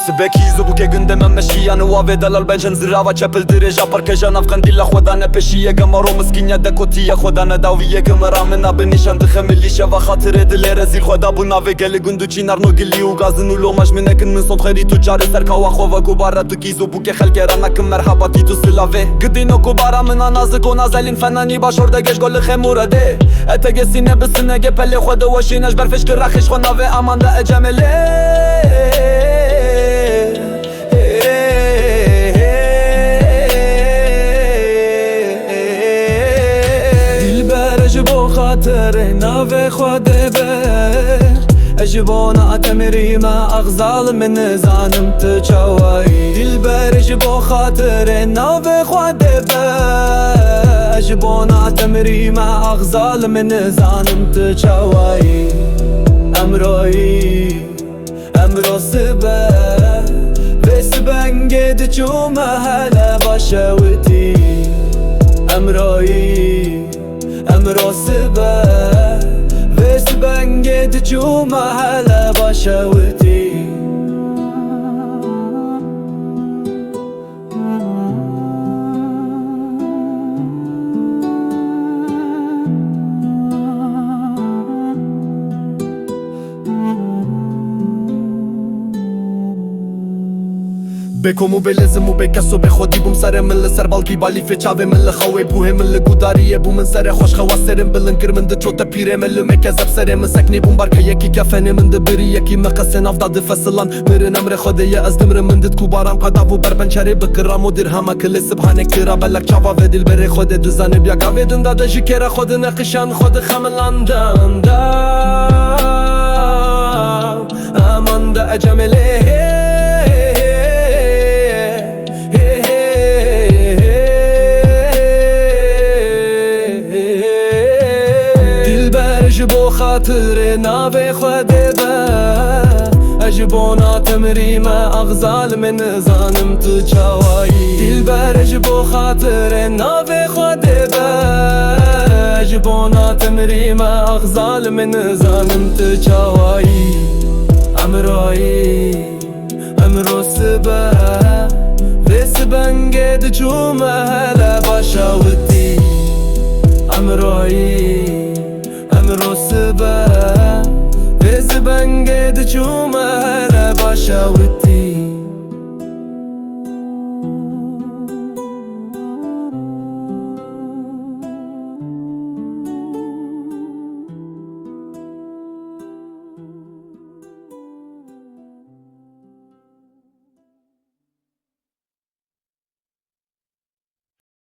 سبکی زبوک گندم مشیان و دلال بنجن زراوا چپل درجا پرکجا نفخن دیلا خدا نپشیه گمارو مسکینیا دکوتیه خدا نداویه گمرامنا بنشان دخملیشه و خاطر دل رزیل خدا بونا و گل گندو چینار نو گلی و گازن و لوماش منکن من صوت خیری تو جار سرکاوا خوا کوبارا تو کی زبوک خلک رانکم مرحبا تی تو سلاوه گدینو کوبارا من نازک و نازلین فنانی باشورده گش گل خمورده اتگه سینه بسنه گپل خود وشینش برفش کرخش خنا و امان ده اجمله اجبو خاطر ناوی خوده بر اجبو نعتمری ما اغزال من زانم تچوایی دلبر اجبو خاطر ناوی خوده بر اجبو نعتمری ما اغزال من زانم تچوایی امروی امرو سبه و سبن گد چومه هلا باشوتی امروی امرو سبه و سبن گد چومه هلا باشوتی بکم و بلزم و بکس و بخودی بوم سر من لسر بالکی بالی فچاوه من لخوه بوه من لگوداریه بو من سر خوش خواسرم بلنگر من ده چوتا پیره من لمکزب سره من سکنی بوم بارکه یکی کفنه من ده بری یکی مقصن افداد فصلان مرن امر خوده یه از دمر من دت کوبارم قدابو بربنچره بکرام و درهما کل سبحانه کرا بلک چاوا و دل بره خوده دوزانه بیا گاوه دن داده جکره خود نقشان خود خملاندم دا امان دا اجمله اجبو خاطر ناوی خوده با اجبو ناتمری ما اغزال من زانم تو چاوایی دلبر اجبو خاطر ناوی خوده با اجبو ناتمری ما اغزال من زانم تو چاوایی امروی امرو سبه و سبن گد چومه هلا باشوتی امروی امرو سبه و زبن گد چومه هلا باشوتی